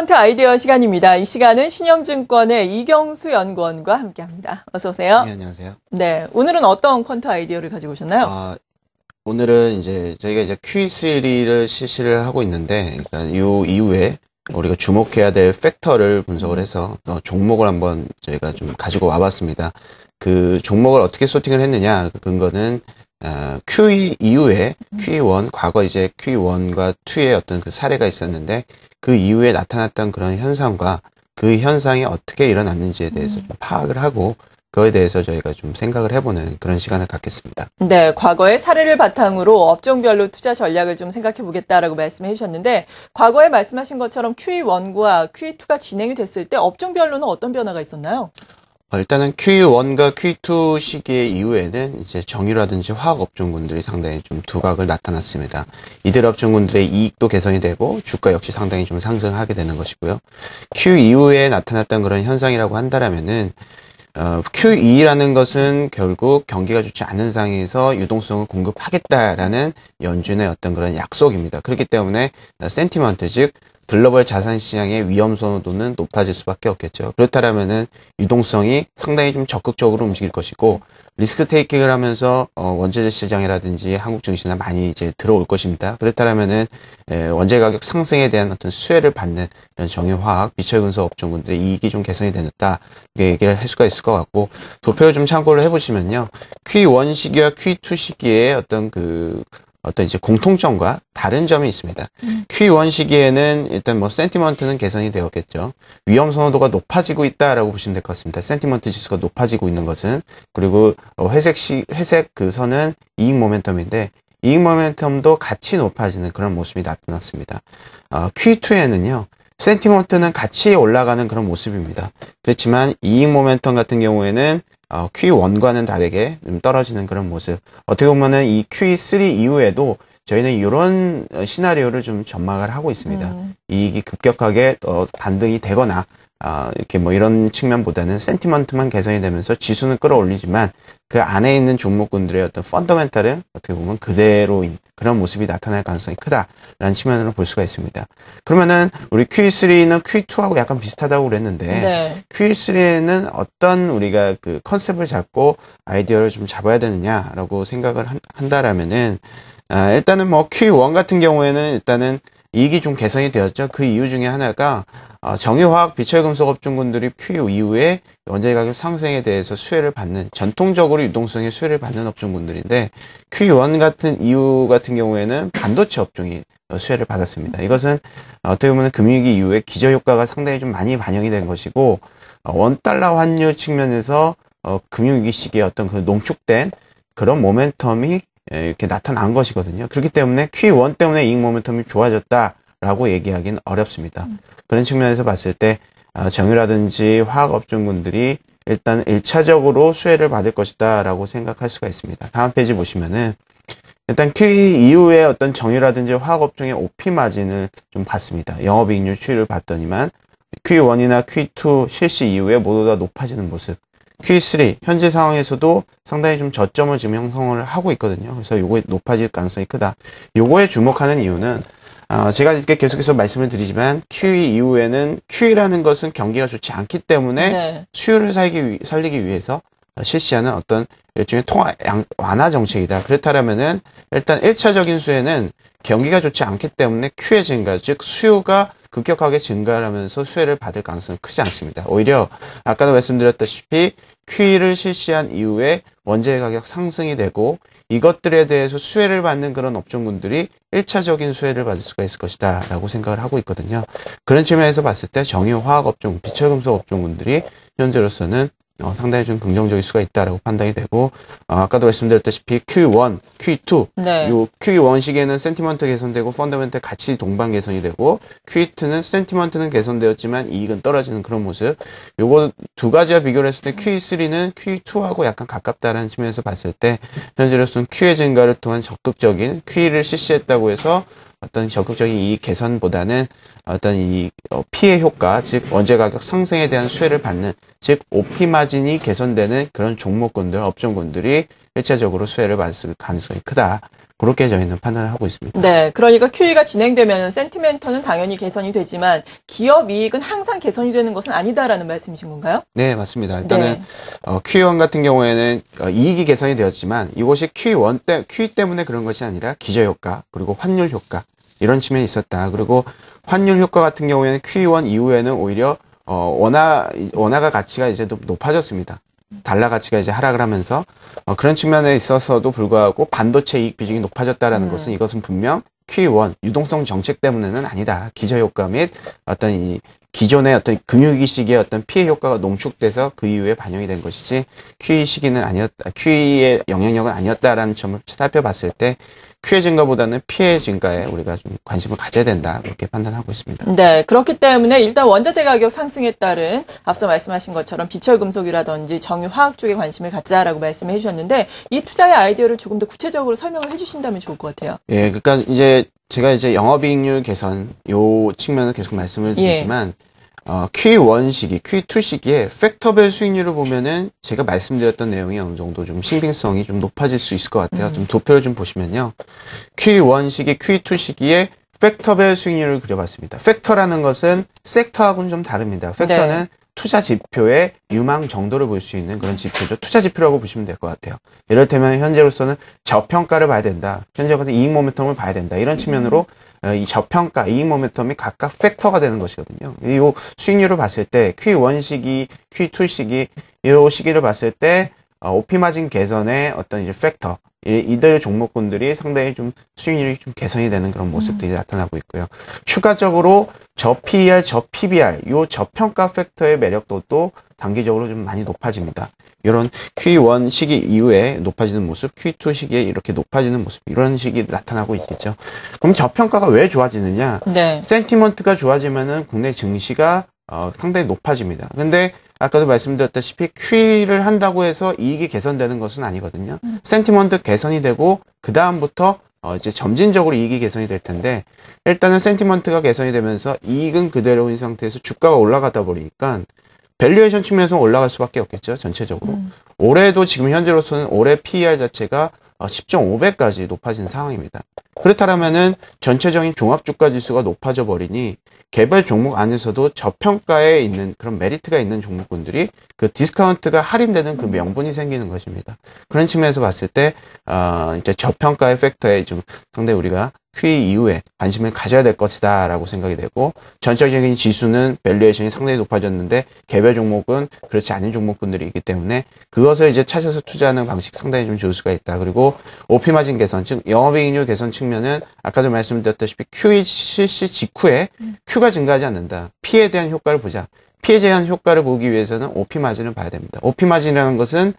쿼ant 아이디어 시간입니다. 이 시간은 신영증권의 이경수 연구원과 함께합니다. 어서 오세요. 네, 안녕하세요. 네, 오늘은 어떤 쿼ant 아이디어를 가지고 오셨나요? 오늘은 이제 저희가 이제 Q3를 실시를 하고 있는데, 그러니까 이 이후에 우리가 주목해야 될 팩터를 분석을 해서 종목을 한번 저희가 좀 가지고 와봤습니다. 그 종목을 어떻게 소팅을 했느냐, 그 근거는 QE 이후에 QE1, 과거 이제 QE1과 2의 어떤 그 사례가 있었는데, 그 이후에 나타났던 그런 현상과 그 현상이 어떻게 일어났는지에 대해서 좀 파악을 하고, 그거에 대해서 저희가 좀 생각을 해보는 그런 시간을 갖겠습니다. 네, 과거의 사례를 바탕으로 업종별로 투자 전략을 좀 생각해 보겠다라고 말씀해 주셨는데, 과거에 말씀하신 것처럼 QE1과 QE2가 진행이 됐을 때 업종별로는 어떤 변화가 있었나요? 일단은 QE1과 QE2 시기의 이후에는 이제 정유라든지 화학 업종군들이 상당히 좀 두각을 나타났습니다. 이들 업종군들의 이익도 개선이 되고 주가 역시 상당히 좀 상승하게 되는 것이고요. Q 이후에 나타났던 그런 현상이라고 한다라면은 QE라는 것은 결국 경기가 좋지 않은 상황에서 유동성을 공급하겠다라는 연준의 어떤 그런 약속입니다. 그렇기 때문에 센티먼트, 즉 글로벌 자산 시장의 위험 선호도는 높아질 수밖에 없겠죠. 그렇다면은 유동성이 상당히 좀 적극적으로 움직일 것이고, 리스크 테이킹을 하면서 원재재 시장이라든지 한국 증시나 많이 이제 들어올 것입니다. 그렇다면은 원재 가격 상승에 대한 어떤 수혜를 받는 이런 정유화학, 비철금속 업종군들의 이익이 좀 개선이 되었다, 이렇게 얘기를 할 수가 있을 것 같고, 도표를 좀 참고를 해보시면요, Q1 시기와 Q2 시기에 어떤 이제 공통점과 다른 점이 있습니다. Q1 시기에는 일단 뭐 센티먼트는 개선이 되었겠죠. 위험 선호도가 높아지고 있다라고 보시면 될 것 같습니다. 센티먼트 지수가 높아지고 있는 것은, 그리고 회색 그 선은 이익 모멘텀인데, 이익 모멘텀도 같이 높아지는 그런 모습이 나타났습니다. Q2에는요, 센티먼트는 같이 올라가는 그런 모습입니다. 그렇지만 이익 모멘텀 같은 경우에는 Q1과는 다르게 좀 떨어지는 그런 모습. 어떻게 보면은 이 Q3 이후에도 저희는 이런 시나리오를 좀 전망을 하고 있습니다. 이익이 급격하게 반등이 되거나 이렇게 뭐 이런 측면보다는 센티먼트만 개선이 되면서 지수는 끌어올리지만 그 안에 있는 종목군들의 어떤 펀더멘탈은 어떻게 보면 그대로 그런 모습이 나타날 가능성이 크다라는 측면으로 볼 수가 있습니다. 그러면은 우리 Q3는 Q2하고 약간 비슷하다고 그랬는데, 네. Q3에는 어떤 우리가 그 컨셉을 잡고 아이디어를 좀 잡아야 되느냐라고 생각을 한다라면은, 일단은 뭐 Q1 같은 경우에는 일단은 이익이 좀 개선이 되었죠. 그 이유 중에 하나가 정유화학, 비철금속 업종군들이 Q 이후에 원재료 가격 상승에 대해서 수혜를 받는, 전통적으로 유동성의 수혜를 받는 업종군들인데, Q1 같은 이유 같은 경우에는 반도체 업종이 수혜를 받았습니다. 이것은 어떻게 보면 금융위기 이후에 기저효과가 상당히 좀 많이 반영이 된 것이고, 원달러 환율 측면에서 금융위기 시기에 어떤 그 농축된 그런 모멘텀이 이렇게 나타난 것이거든요. 그렇기 때문에 Q1 때문에 이익 모멘텀이 좋아졌다라고 얘기하기는 어렵습니다. 그런 측면에서 봤을 때 정유라든지 화학 업종군들이 일단 1차적으로 수혜를 받을 것이다 라고 생각할 수가 있습니다. 다음 페이지 보시면은 일단 QE 이후에 어떤 정유라든지 화학 업종의 OP 마진을 좀 봤습니다. 영업이익률 추이를 봤더니만 Q1이나 Q2 실시 이후에 모두 다 높아지는 모습. Q3 현재 상황에서도 상당히 좀 저점을 지금 형성을 하고 있거든요. 그래서 요거에 높아질 가능성이 크다. 요거에 주목하는 이유는 제가 이렇게 계속해서 말씀을 드리지만 QE 이후에는 QE라는 것은 경기가 좋지 않기 때문에 네. 수요를 살리기 위해서 실시하는 어떤 일종의 통화 완화 정책이다. 그렇다면은 일단 1차적인 수혜는 경기가 좋지 않기 때문에 QE 증가, 즉 수요가 급격하게 증가하면서 수혜를 받을 가능성은 크지 않습니다. 오히려 아까도 말씀드렸다시피 QE를 실시한 이후에 원재료 가격 상승이 되고 이것들에 대해서 수혜를 받는 그런 업종군들이 1차적인 수혜를 받을 수가 있을 것이다 라고 생각을 하고 있거든요. 그런 측면에서 봤을 때 정유화학 업종, 비철금속 업종군들이 현재로서는 상당히 좀 긍정적일 수가 있다라고 판단이 되고, 아까도 말씀드렸다시피 Q1, Q2, 네. 요 Q1 시기에는 센티먼트 개선되고 펀더멘탈 같이 동반 개선이 되고, Q2는 센티먼트는 개선되었지만 이익은 떨어지는 그런 모습. 요거 두 가지와 비교를 했을 때 Q3는 Q2하고 약간 가깝다라는 측면에서 봤을 때 현재로서는 Q의 증가를 통한 적극적인 QE를 실시했다고 해서 어떤 적극적인 이익 개선보다는 어떤 이 피해 효과, 즉 원재 가격 상승에 대한 수혜를 받는, 즉 OP 마진이 개선되는 그런 종목군들, 업종군들이 일차적으로 수혜를 받을 가능성이 크다. 그렇게 저희는 판단을 하고 있습니다. 네, 그러니까 QE가 진행되면 센티멘터는 당연히 개선이 되지만 기업 이익은 항상 개선이 되는 것은 아니다라는 말씀이신 건가요? 네, 맞습니다. 일단은 네. QE1 같은 경우에는 이익이 개선이 되었지만 이것이 QE 때문에 그런 것이 아니라 기저효과 그리고 환율 효과 이런 측면이 있었다. 그리고 환율 효과 같은 경우에는 QE1 이후에는 오히려 원화가 가치가 이제 높아졌습니다. 달러 가치가 이제 하락을 하면서 그런 측면에 있어서도 불구하고 반도체 이익 비중이 높아졌다라는 것은 이것은 분명 QE1 유동성 정책 때문에는 아니다. 기저효과 및 어떤 이 기존의 어떤 금융위기 시기의 어떤 피해 효과가 농축돼서 그 이후에 반영이 된 것이지 QE 시기는 아니었다. QE의 영향력은 아니었다라는 점을 살펴봤을 때 QE 증가보다는 피해 증가에 우리가 좀 관심을 가져야 된다. 그렇게 판단하고 있습니다. 네, 그렇기 때문에 일단 원자재 가격 상승에 따른 앞서 말씀하신 것처럼 비철금속이라든지 정유화학 쪽에 관심을 갖자라고 말씀해 주셨는데 이 투자의 아이디어를 조금 더 구체적으로 설명을 해주신다면 좋을 것 같아요. 예, 그러니까 이제 제가 이제 영업이익률 개선 요 측면을 계속 말씀을 드리지만 QE1 시기, QE2 시기에 팩터별 수익률을 보면은 제가 말씀드렸던 내용이 어느 정도 좀 신빙성이 좀 높아질 수 있을 것 같아요. 좀 도표를 좀 보시면요. QE1 시기, QE2 시기에 팩터별 수익률을 그려봤습니다. 팩터라는 것은 섹터하고는 좀 다릅니다. 팩터는 투자 지표의 유망 정도를 볼 수 있는 그런 지표죠. 투자 지표라고 보시면 될 것 같아요. 이를테면 현재로서는 저평가를 봐야 된다. 현재 같은 이익 모멘텀을 봐야 된다. 이런 측면으로 이 저평가, 이익 모멘텀이 각각 팩터가 되는 것이거든요. 이 수익률을 봤을 때 Q1 시기, Q2 시기, 이 시기를 봤을 때 OP 마진 개선의 어떤 이제 팩터, 이들 종목군들이 상당히 좀 수익률이 좀 개선이 되는 그런 모습들이 나타나고 있고요. 추가적으로 저 PER, 저 PBR, 요 저평가 팩터의 매력도도 단기적으로 좀 많이 높아집니다. 이런 Q1 시기 이후에 높아지는 모습, Q2 시기에 이렇게 높아지는 모습, 이런 식이 나타나고 있겠죠. 그럼 저평가가 왜 좋아지느냐? 네. 센티먼트가 좋아지면은 국내 증시가 상당히 높아집니다. 근데 아까도 말씀드렸다시피 QE를 한다고 해서 이익이 개선되는 것은 아니거든요. 센티먼트 개선이 되고 그 다음부터 이제 점진적으로 이익이 개선이 될 텐데 일단은 센티먼트가 개선이 되면서 이익은 그대로인 상태에서 주가가 올라가다 보니까 밸류에이션 측면에서 올라갈 수밖에 없겠죠. 전체적으로. 올해도 지금 현재로서는 올해 PER 자체가 10.5배까지 높아진 상황입니다. 그렇다면은 전체적인 종합주가 지수가 높아져 버리니 개별 종목 안에서도 저평가에 있는 그런 메리트가 있는 종목군들이 그 디스카운트가 할인되는 그 명분이 생기는 것입니다. 그런 측면에서 봤을 때 이제 저평가의 팩터에 좀 상당히 우리가 QE 이후에 관심을 가져야 될 것이다라고 생각이 되고 전체적인 지수는 밸류에이션이 상당히 높아졌는데 개별 종목은 그렇지 않은 종목군들이 있기 때문에 그것을 이제 찾아서 투자하는 방식 상당히 좀 좋을 수가 있다. 그리고 OP 마진 개선, 즉 영업이익률 개선 측면은 아까도 말씀드렸다시피 QE 실시 직후에 Q가 증가하지 않는다. P에 대한 효과를 보자. 피해 제한 효과를 보기 위해서는 OP 마진을 봐야 됩니다. OP 마진이라는 것은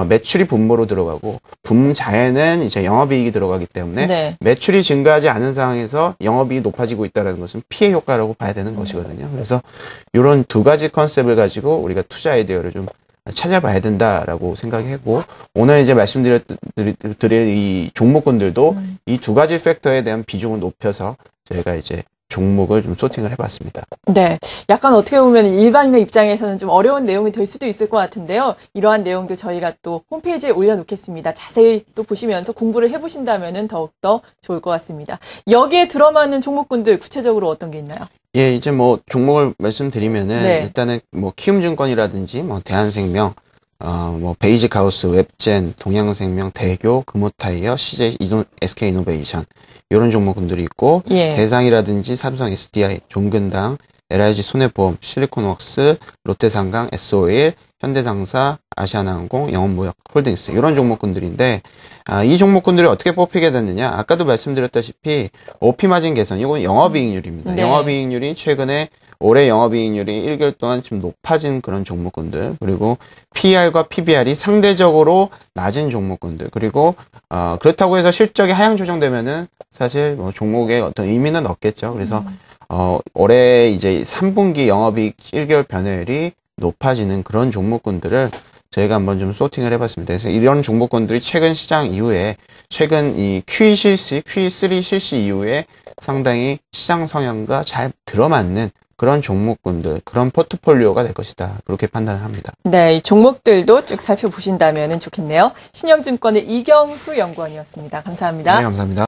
매출이 분모로 들어가고 분자에는 이제 영업이익이 들어가기 때문에 매출이 증가하지 않은 상황에서 영업이익이 높아지고 있다는 것은 피해 효과라고 봐야 되는 것이거든요. 그래서 이런 두 가지 컨셉을 가지고 우리가 투자 아이디어를 좀 찾아봐야 된다라고 생각하고 오늘 이제 말씀드릴 이 종목군들도 이 두 가지 팩터에 대한 비중을 높여서 저희가 이제 종목을 좀 소팅을 해봤습니다. 네. 약간 어떻게 보면 일반인의 입장에서는 좀 어려운 내용이 될 수도 있을 것 같은데요. 이러한 내용도 저희가 또 홈페이지에 올려놓겠습니다. 자세히 또 보시면서 공부를 해보신다면 더욱더 좋을 것 같습니다. 여기에 들어맞는 종목군들 구체적으로 어떤 게 있나요? 예, 이제 뭐 종목을 말씀드리면은 일단은 뭐 키움증권이라든지 뭐 대한생명, 뭐 베이직하우스, 웹젠, 동양생명, 대교, 금호타이어, SK이노베이션 이런 종목군들이 있고 대상이라든지 삼성 SDI, 종근당, LIG 손해보험, 실리콘웍스, 롯데상강, SO일, 현대상사, 아시아나항공, 영업무역, 홀딩스 이런 종목군들인데 이 종목군들이 어떻게 뽑히게 됐느냐? 아까도 말씀드렸다시피 OP 마진 개선, 이건 영업이익률입니다. 영업이익률이 최근에 올해 영업이익률이 1개월 동안 좀 높아진 그런 종목군들, 그리고 PER과 PBR이 상대적으로 낮은 종목군들, 그리고 그렇다고 해서 실적이 하향 조정되면은 사실 뭐 종목의 어떤 의미는 없겠죠. 그래서 올해 이제 3분기 영업이익 1개월 변화율이 높아지는 그런 종목군들을 저희가 한번 좀 소팅을 해봤습니다. 그래서 이런 종목군들이 최근 시장 이후에, 최근 이 QE 실시, QE3 실시 이후에 상당히 시장 성향과 잘 들어맞는 그런 종목군들, 그런 포트폴리오가 될 것이다. 그렇게 판단을 합니다. 네, 이 종목들도 쭉 살펴보신다면 좋겠네요. 신영증권의 이경수 연구원이었습니다. 감사합니다. 네, 감사합니다.